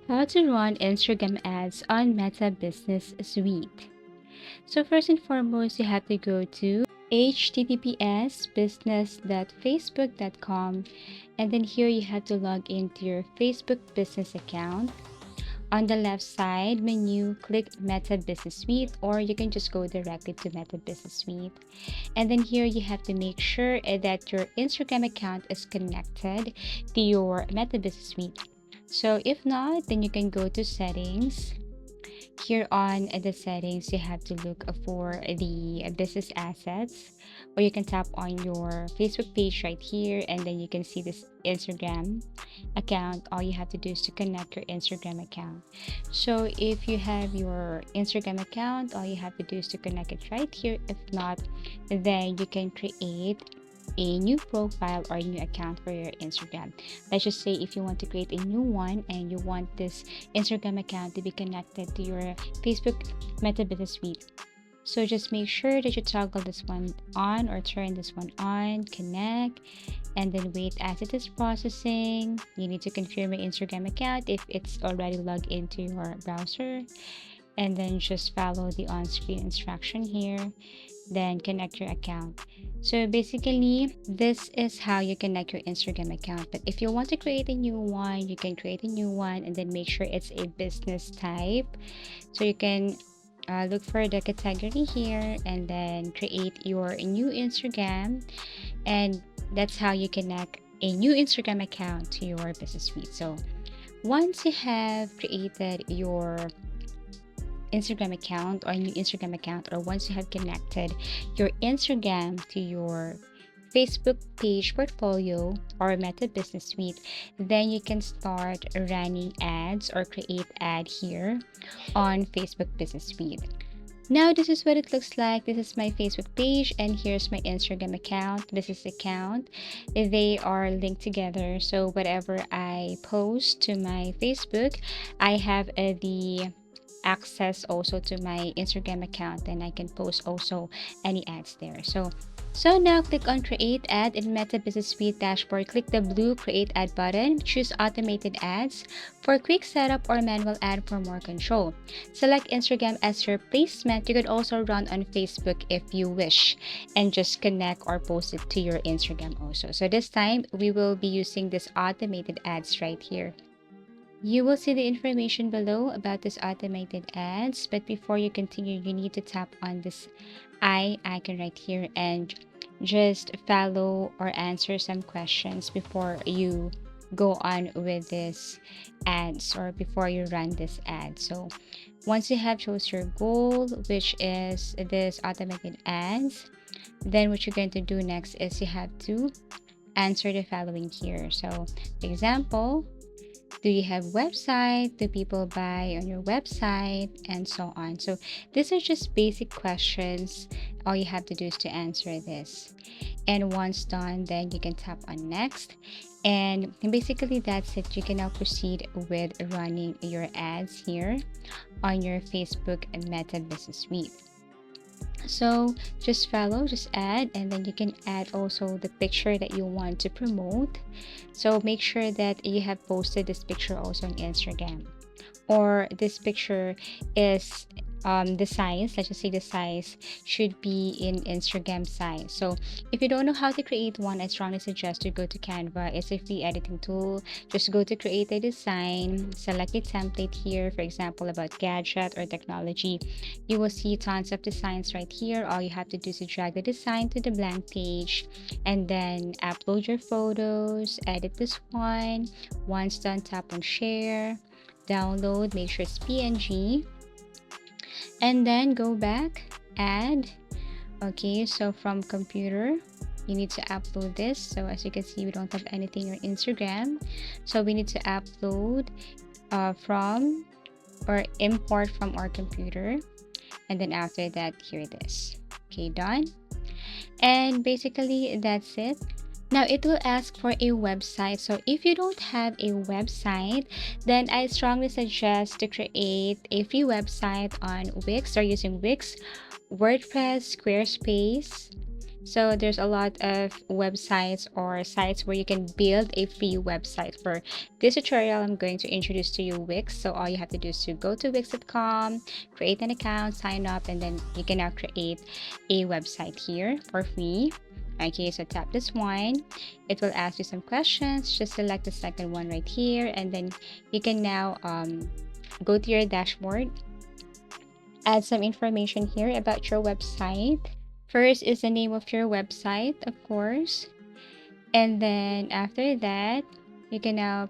How to run Instagram ads on Meta Business Suite. So first and foremost, you have to go to https://business.facebook.com, and then here you have to log into your Facebook business account. On the left side menu, click Meta Business Suite, or you can just go directly to Meta Business Suite. And then here you have to make sure that your Instagram account is connected to your Meta Business Suite. So if not, then you can go to settings. Here on the settings, you have to look for the business assets, or you can tap on your Facebook page right here, and then you can see this Instagram account. All you have to do is to connect your Instagram account. So if you have your Instagram account, all you have to do is to connect it right here. If not, then you can create a new profile or a new account for your Instagram. Let's just say if you want to create a new one and you want this Instagram account to be connected to your Facebook Meta Business Suite. So just make sure that you toggle this one on or turn this one on, connect, and then wait as it is processing. You need to confirm your Instagram account if it's already logged into your browser, and then just follow the on-screen instruction here, then connect your account. So basically, this is how you connect your Instagram account. But if you want to create a new one, you can create a new one and then make sure it's a business type. So you can look for the category here and then create your new Instagram, and that's how you connect a new Instagram account to your business suite. So once you have created your Instagram account or new Instagram account, or once you have connected your Instagram to your Facebook page portfolio or Meta Business Suite, then you can start running ads or create ad here on Facebook Business Suite. Now this is what it looks like. This is my Facebook page and here's my Instagram account, business account. They are linked together, so whatever I post to my Facebook, I have the access also to my Instagram account, and I can post also any ads there. So now click on create ad in Meta Business Suite dashboard. Click the blue create ad button, choose automated ads for quick setup or manual ad for more control. Select Instagram as your placement. You could also run on Facebook if you wish, and just connect or post it to your Instagram also. So this time we will be using this automated ads right here. You will see the information below about this automated ads, but before you continue, you need to tap on this eye icon right here and just follow or answer some questions before you go on with this ads or before you run this ad. So once you have chose your goal, which is this automated ads, then what you're going to do next is you have to answer the following here. So example, do you have website? Do people buy on your website? And so on. So these are just basic questions. All you have to do is to answer this. And once done, then you can tap on next. And basically that's it. You can now proceed with running your ads here on your Facebook and Meta Business Suite. So just follow, just add, and then you can add also the picture that you want to promote. So make sure that you have posted this picture also on Instagram, or this picture is the size, let's just say the size should be in Instagram size. So if you don't know how to create one, I strongly suggest to go to Canva. It's a free editing tool. Just go to create a design, select a template here, for example about gadget or technology. You will see tons of designs right here. All you have to do is to drag the design to the blank page and then upload your photos, edit this one. Once done, tap on share, download, make sure it's PNG, and then go back, add. Okay, so from computer you need to upload this. So as you can see, we don't have anything on Instagram, so we need to upload from or import from our computer, and then after that, here it is. Okay, done. And basically that's it. Now it will ask for a website. So if you don't have a website, then I strongly suggest to create a free website on Wix or using Wix, WordPress, Squarespace. So there's a lot of websites or sites where you can build a free website. For this tutorial, I'm going to introduce to you Wix. So all you have to do is to go to wix.com, create an account, sign up, and then you can now create a website here for free. Okay, so tap this one. It will ask you some questions. Just select the second one right here, and then you can now go to your dashboard, add some information here about your website. First is the name of your website, of course. And then after that, you can now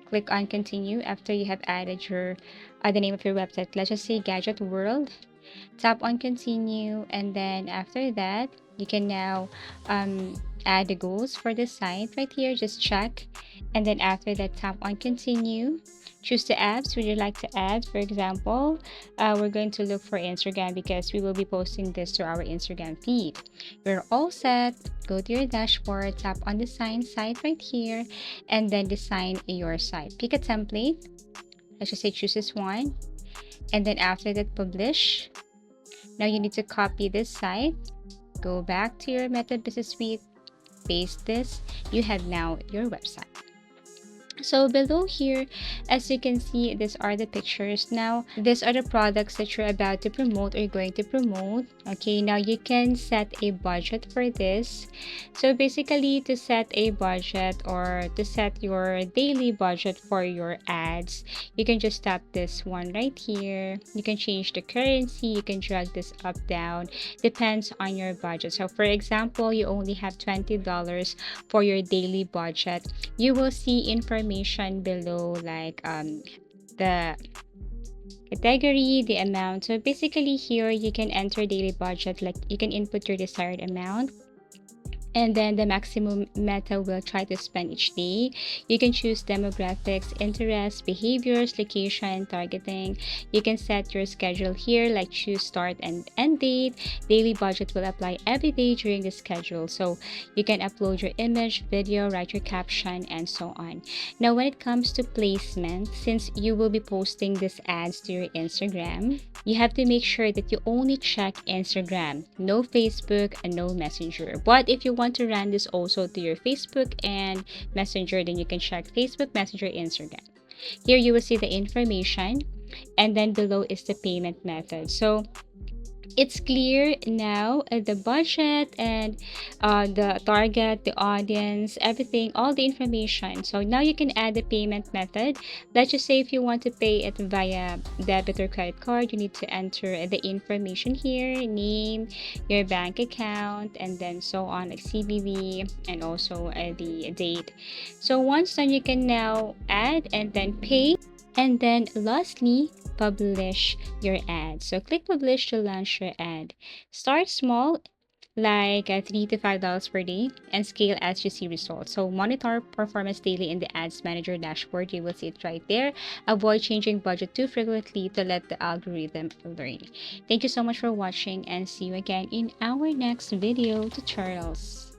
click on continue after you have added your the name of your website. Let's just say Gadget World. Tap on continue, and then after that, you can now add the goals for the site right here. Just check, and then after that, tap on continue. Choose the apps would you like to add. For example, we're going to look for Instagram because we will be posting this to our Instagram feed. We're all set. Go to your dashboard, tap on design site right here, and then design your site. Pick a template. Let's just say choose this one, and then after that, publish. Now you need to copy this site, go back to your Meta Business Suite, paste this. You have now your website. So below here, as you can see, these are the pictures. Now these are the products that you're about to promote or you're going to promote. Okay, now you can set a budget for this. So basically, to set a budget or to set your daily budget for your ads, you can just tap this one right here. You can change the currency, you can drag this up down, depends on your budget. So for example, you only have $20 for your daily budget. You will see information below, like the category, the amount. So basically here you can enter daily budget, like you can input your desired amount, and then the maximum Meta will try to spend each day. You can choose demographics, interests, behaviors, location, targeting. You can set your schedule here, like choose start and end date. Daily budget will apply every day during the schedule. So you can upload your image, video, write your caption, and so on. Now, when it comes to placement, since you will be posting these ads to your Instagram, you have to make sure that you only check Instagram, no Facebook and no Messenger. But if you want to run this also to your Facebook and Messenger, then you can check Facebook, Messenger, Instagram. Here you will see the information, and then below is the payment method. So it's clear now, the budget and the target, the audience, everything, all the information. So now you can add the payment method. Let's just say if you want to pay it via debit or credit card, you need to enter the information here, name, your bank account, and then so on, like CVV, and also the date. So once done, you can now add and then pay. And then lastly, publish your ad. So click publish to launch your ad. Start small, like $3 to $5 per day, and scale as you see results. So monitor performance daily in the Ads Manager dashboard. You will see it right there. Avoid changing budget too frequently to let the algorithm learn. Thank you so much for watching, and see you again in our next video tutorials.